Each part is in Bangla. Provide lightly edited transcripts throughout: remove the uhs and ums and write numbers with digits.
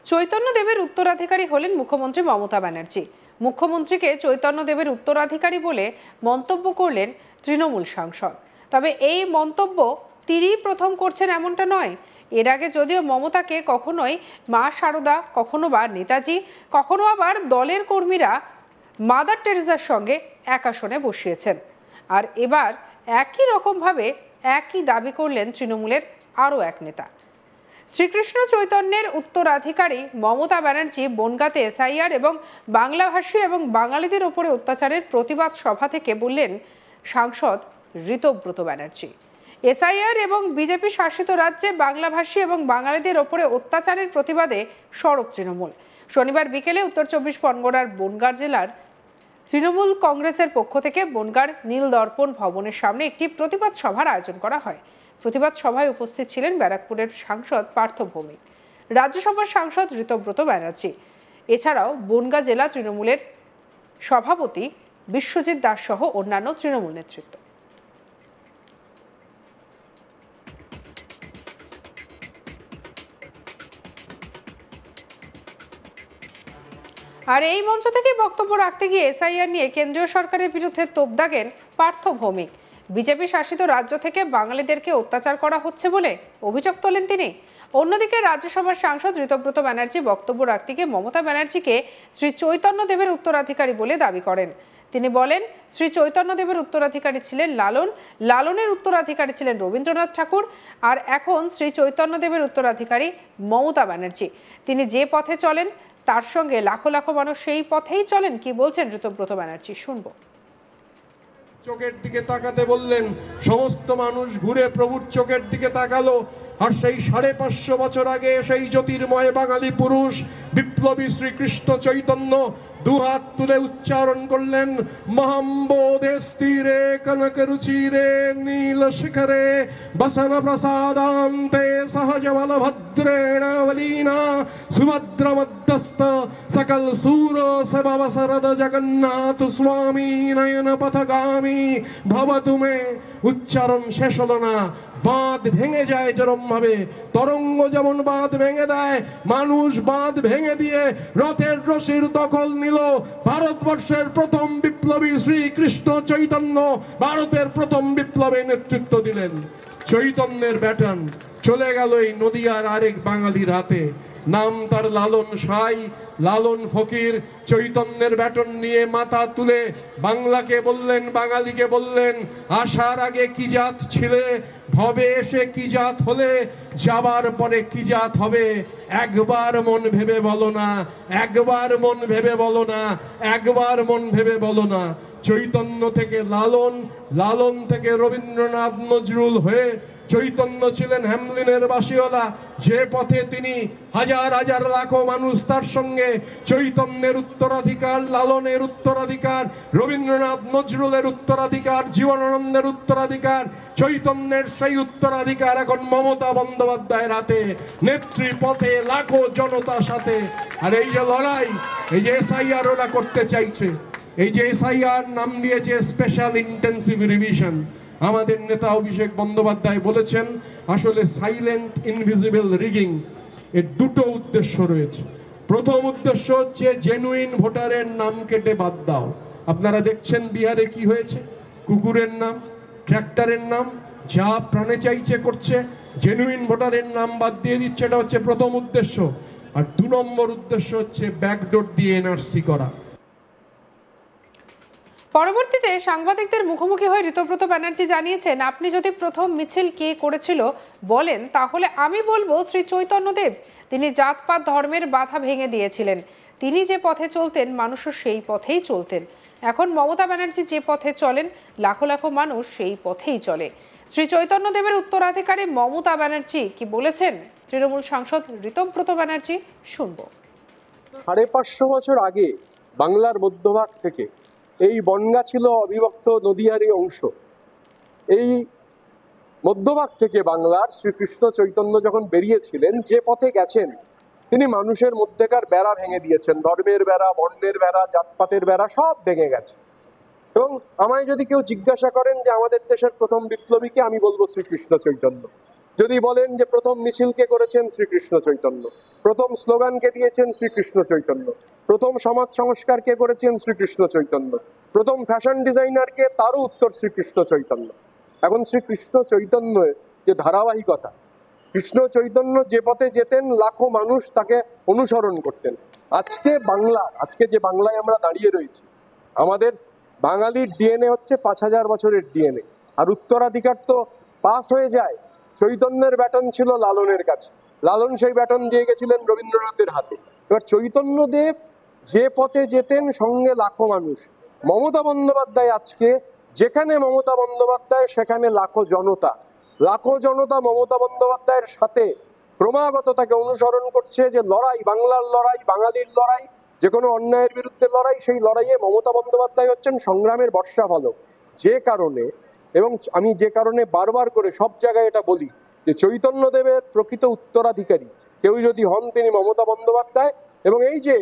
চৈতন্যদেবের উত্তরাধিকারী হলেন মুখ্যমন্ত্রী মমতা ব্যানার্জি। মুখ্যমন্ত্রীকে চৈতন্যদেবের উত্তরাধিকারী বলে মন্তব্য করলেন তৃণমূল সাংসদ। তবে এই মন্তব্য তিনিই প্রথম করছেন এমনটা নয়। এর আগে যদিও মমতাকে কখনোই মা শারদা, কখনো বা নেতাজি, কখনো আবার দলের কর্মীরা মাদার টেরেসার সঙ্গে এক আসনে বসিয়েছেন। আর এবার একই রকমভাবে একই দাবি করলেন তৃণমূলের আরও এক নেতা। শ্রীকৃষ্ণ চৈতন্যের উত্তরাধিকারী মমতা ব্যানার্জি বনগাঁতে এসআইআর এবং বাংলাভাষী এবং বাঙালিদের ওপরে অত্যাচারের প্রতিবাদ সভা থেকে বললেন সাংসদ ঋতব্রত ব্যানার্জি। এসআইআর এবং বিজেপি শাসিত রাজ্যে বাংলাভাষী এবং বাঙালিদের ওপরে অত্যাচারের প্রতিবাদে সরব তৃণমূল। শনিবার বিকেলে উত্তর 24 পরগনার বনগাঁ জেলার তৃণমূল কংগ্রেসের পক্ষ থেকে বনগাঁর নীল দর্পণ ভবনের সামনে একটি প্রতিবাদ সভার আয়োজন করা হয়। প্রতিবাদ সভায় উপস্থিত ছিলেন ব্যারাকপুরের সাংসদ পার্থ ভৌমিক, রাজ্যসভার সাংসদ ঋতব্রত ব্যানার্জি, এছাড়াও বনগাঁ জেলা তৃণমূলের সভাপতি বিশ্বজিৎ দাস সহ অন্যান্য তৃণমূল নেতৃত্ব। আর এই মঞ্চ থেকে বক্তব্য রাখতে গিয়ে এসআইআর নিয়ে কেন্দ্রীয় সরকারের বিরুদ্ধে তোপ দাগেন পার্থ ভৌমিক। বিজেপি শাসিত রাজ্য থেকে বাঙালিদেরকে অত্যাচার করা হচ্ছে বলে অভিযোগ তোলেন তিনি। অন্যদিকে রাজ্যসভার সাংসদ ঋতব্রত ব্যানার্জি বক্তব্য রাখতে গিয়ে মমতা ব্যানার্জিকে শ্রী চৈতন্যদেবের উত্তরাধিকারী বলে দাবি করেন। তিনি বলেন, শ্রী চৈতন্যদেবের উত্তরাধিকারী ছিলেন লালন, লালনের উত্তরাধিকারী ছিলেন রবীন্দ্রনাথ ঠাকুর, আর এখন শ্রী চৈতন্যদেবের উত্তরাধিকারী মমতা ব্যানার্জি। তিনি যে পথে চলেন তার সঙ্গে লাখো লাখো মানুষ সেই পথেই চলেন। কি বলছেন ঋতব্রত ব্যানার্জি, শুনবো। চোখের দিকে তাকাতে বললেন, সমস্ত মানুষ ঘুরে প্রভুর চোখের দিকে তাকালো। আর সেই 550 বছর আগে সেই জ্যোতির্ময় বাঙালি পুরুষ বিপ্লবী শ্রীকৃষ্ণ চৈতন্য দুহাত তুলে উচ্চারণ করলেন, মহাম্বোধে স্থিরে কনক রুচিরে নীল শিখরে বসন প্রসাদান্তে সহজ বলভদ্রেণ বলীনা সুভদ্র মধ্যস্থ সকল সুর সভব শরদ জগন্নাথ স্বামী নয়ন পথগামী ভব তুমে। উচ্চারণ শেষ হলো না, বাঁধ ভেঙে যায় যেরম ভাবে, তরঙ্গ যেমন বাঁধ ভেঙে দেয়, মানুষ বাঁধ ভেঙে দিয়ে রথের রশির দখল নিল। ভারতবর্ষের প্রথম বিপ্লবী শ্রীকৃষ্ণ চৈতন্য ভারতের প্রথম বিপ্লবে নেতৃত্ব দিলেন। চৈতন্যের ব্যাটন চলে গেল এই নদিয়ার আরেক বাঙালির হাতে। নাম তার লালন সাই, লালন ফকির। চৈতন্যের ব্যাটন নিয়ে মাথা তুলে বাংলাকে বললেন, বাঙালিকে বললেন, আসার আগে কি জাত ছিলে, ভবে এসে কি জাত হলে, যাবার পরে কি জাত হবে। একবার মন ভেবে বলো না, একবার মন ভেবে বলো না, একবার মন ভেবে বলো না। চৈতন্য থেকে লালন, লালন থেকে রবীন্দ্রনাথ নজরুল হয়ে চৈতন্য ছিলেন হ্যামলিনের বাসিওয়ালা। যে পথে তিনি হাজার হাজার লাখো মানুষ তার সঙ্গে, চৈতন্যের উত্তরাধিকার, লালনের উত্তরাধিকার, রবীন্দ্রনাথ নজরুলের উত্তরাধিকার, জীবনানন্দের উত্তরাধিকার, চৈতন্যের সেই উত্তরাধিকার এখন মমতা বন্দ্যোপাধ্যায়ের হাতে, নেত্রী পথে লাখো জনতার সাথে। আর এই যে লড়াই, এই যে এসআইআর ওরা করতে চাইছে, এই যে এসআইআর নাম দিয়েছে স্পেশাল ইন্টেন্সিভ রিভিশন, আমাদের নেতা অভিষেক বন্দ্যোপাধ্যায় বলেছেন আসলে সাইলেন্ট ইনভিজিবল রিগিং। এর দুটো উদ্দেশ্য রয়েছে। প্রথম উদ্দেশ্য হচ্ছে জেনুইন ভোটারের নাম কেটে বাদ দাও। আপনারা দেখছেন বিহারে কি হয়েছে, কুকুরের নাম, ট্র্যাক্টরের নাম, যা প্রাণে চাইছে করছে, জেনুইন ভোটারের নাম বাদ দিয়ে দিচ্ছে। এটা হচ্ছে প্রথম উদ্দেশ্য। আর 2 নম্বর উদ্দেশ্য হচ্ছে ব্যাকডোর দিয়ে এনআরসি করা। পরবর্তীতে সাংবাদিকদের মুখোমুখি হয়ে ঋতব্রত ব্যানার্জি জানিয়েছেন, আপনি যদি প্রথম মিছিল কে করেছিল বলেন তাহলে আমি বলবো শ্রী চৈতন্যদেব। তিনি জাতপাত ধর্মের বাধা ভেঙে দিয়েছিলেন। তিনি যে পথে চলতেন মানুষও সেই পথেই চলতেন। এখন মমতা ব্যানার্জি যে পথে চলেন লাখো লাখো মানুষ সেই পথেই চলে। শ্রী চৈতন্যদেবের উত্তরাধিকারী মমতা ব্যানার্জি কি বলেছেন তৃণমূল সাংসদ ঋতব্রত ব্যানার্জি, শুনবো। 550 বছর আগে বাংলার মধ্যভাগ থেকে এই বনগাঁ ছিল অবিভক্ত নদিয়ারই অংশ। এই মধ্যভাগ থেকে বাংলার শ্রীকৃষ্ণ চৈতন্য যখন বেরিয়েছিলেন, যে পথে গেছেন তিনি মানুষের মধ্যেকার বেড়া ভেঙে দিয়েছেন। ধর্মের বেড়া, বর্ণের বেড়া, জাতপাতের বেড়া সব ভেঙে গেছে। এবং আমায় যদি কেউ জিজ্ঞাসা করেন যে আমাদের দেশের প্রথম বিপ্লবীকে, আমি বলবো শ্রীকৃষ্ণ চৈতন্য। যদি বলেন যে প্রথম মিছিলকে করেছেন শ্রীকৃষ্ণ চৈতন্য, প্রথম স্লোগানকে দিয়েছেন শ্রীকৃষ্ণ চৈতন্য, প্রথম সমাজ সংস্কারকে করেছেন শ্রীকৃষ্ণ চৈতন্য, প্রথম ফ্যাশন ডিজাইনারকে, তারও উত্তর শ্রীকৃষ্ণ চৈতন্য। এখন শ্রীকৃষ্ণ চৈতন্যের যে ধারাবাহিকতা, কৃষ্ণ চৈতন্য যে পথে যেতেন লাখো মানুষ তাকে অনুসরণ করতেন। আজকে যে বাংলায় আমরা দাঁড়িয়ে রয়েছি, আমাদের বাঙালির ডিএনএ হচ্ছে 5000 বছরের ডিএনএ, আর উত্তরাধিকার তো পাস হয়ে যায়। চৈতন্যের ব্যাটন ছিল লালনের কাছে, লালন সেই ব্যাটন দিয়ে গেছিলেন রবীন্দ্রনাথের হাতে। এবার চৈতন্যদেব যে পথে যেতেন সঙ্গে লাখো মানুষ। মমতা বন্দ্যোপাধ্যায় আজকে যেখানে মমতা বন্দ্যোপাধ্যায় সেখানে লাখো জনতা মমতা বন্দ্যোপাধ্যায়ের সাথে ক্রমাগত তাকে অনুসরণ করছে। যে লড়াই, বাংলার লড়াই, বাঙালির লড়াই, যে কোনো অন্যায়ের বিরুদ্ধে লড়াই, সেই লড়াইয়ে মমতা বন্দ্যোপাধ্যায় হচ্ছেন সংগ্রামের বর্ষাফলক। যে কারণে, এবং আমি যে কারণে বারবার করে সব জায়গায় এটা বলি, যে চৈতন্যদেবের প্রকৃত উত্তরাধিকারী কেউ যদি হন তিনি মমতা বন্দ্যোপাধ্যায়। এবং এই যে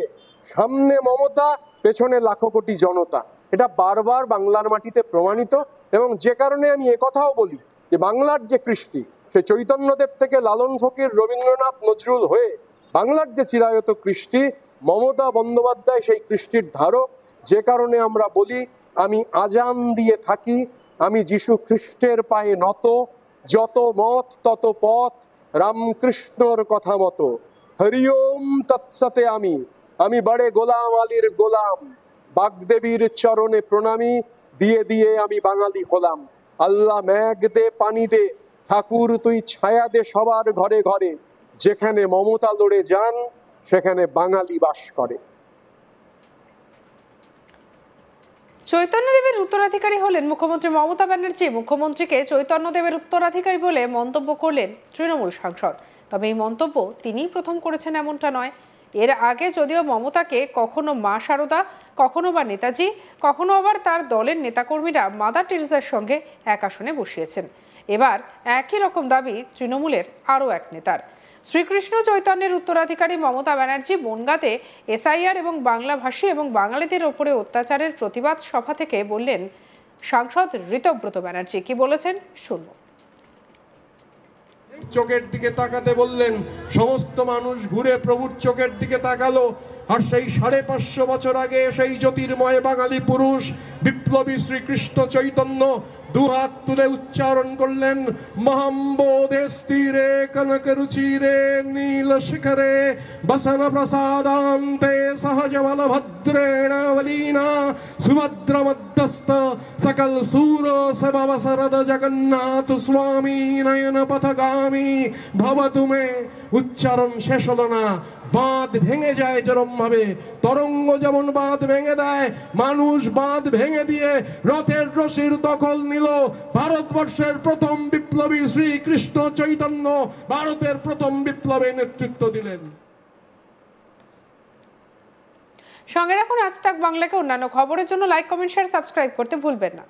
সামনে মমতা, পেছনে লাখো কোটি জনতা, এটা বারবার বাংলার মাটিতে প্রমাণিত। এবং যে কারণে আমি একথাও বলি যে বাংলার যে কৃষ্টি, সে চৈতন্যদেব থেকে লালন ফকির, রবীন্দ্রনাথ, নজরুল হয়ে বাংলার যে চিরায়ত কৃষ্টি, মমতা বন্দ্যোপাধ্যায় সেই কৃষ্টির ধারক। যে কারণে আমরা বলি, আমি আজান দিয়ে থাকি, আমি যিশু খ্রিস্টের পায়ে নত, যত মত তত পথ, রামকৃষ্ণর কথা মতো, হরিওম তৎসতে আমি বড়ে গোলাম আলীর গোলাম, বাগদেবীর চরণে প্রণামী দিয়ে দিয়ে আমি বাঙালি হলাম। আল্লাহ মেঘ দে, পানি দে, ঠাকুর তুই ছায়া দে সবার ঘরে ঘরে, যেখানে মমতা লড়ে যান সেখানে বাঙালি বাস করে। চৈতন্যদেবের উত্তরাধিকারী হলেন মুখ্যমন্ত্রী মমতা ব্যানার্জি। মুখ্যমন্ত্রীকে চৈতন্যদেবের উত্তরাধিকারী বলে মন্তব্য করলেন তৃণমূল সাংসদ। তবে এই মন্তব্য তিনিই প্রথম করেছেন এমনটা নয়। এর আগে যদিও মমতাকে কখনো মা শারদা, কখনো বা নেতাজি, কখনো আবার তার দলের নেতাকর্মীরা মাদার টেরেসার সঙ্গে এক আসনে বসিয়েছেন। এবার একই রকম দাবি তৃণমূলের আরও এক নেতার। শ্রীকৃষ্ণ চৈতন্যের উত্তরাধিকারী মমতা ব্যানার্জি বনগাঁতে এসআইআর এবং বাংলাভাষী এবং বাঙালিদের ওপরে অত্যাচারের প্রতিবাদ সভা থেকে বললেন সাংসদ ঋতব্রত ব্যানার্জি। কি বলেছেন শুনবো। চোখের দিকে তাকাতে বললেন, সমস্ত মানুষ ঘুরে প্রভুর চোখের দিকে তাকালো। আর সেই 550 বছর আগে সেই জ্যোতির্ময় বাঙালি পুরুষ বিপ্লবী শ্রীকৃষ্ণ চৈতন্য দুহাত তুলে উচ্চারণ করলেন, মহাম্বোধে স্থিরে কনক রুচিরে নীল শিখরে বসন প্রসাদান্তে সহজ বলভদ্রেণ বলীনা সুভদ্র মধ্যস্থ সকল সুর সভব শরদ জগন্নাথ স্বামী নয়ন পথগামী ভব তুমে। উচ্চারণ শেষ হলো না, বাঁধ ভেঙে যায় যেরম ভাবে, তরঙ্গ যেমন বাঁধ ভেঙে দেয়, মানুষ বাঁধ ভেঙে দিয়ে রথের রশির দখল নিল। ভারতবর্ষের প্রথম বিপ্লবী শ্রীকৃষ্ণ চৈতন্য ভারতের প্রথম বিপ্লবে নেতৃত্ব দিলেন। সঙ্গে রাখুন আজ তাক বাংলাকে। অন্যান্য খবরের জন্য লাইক, কমেন্ট, শেয়ার, সাবস্ক্রাইব করতে ভুলবেন না।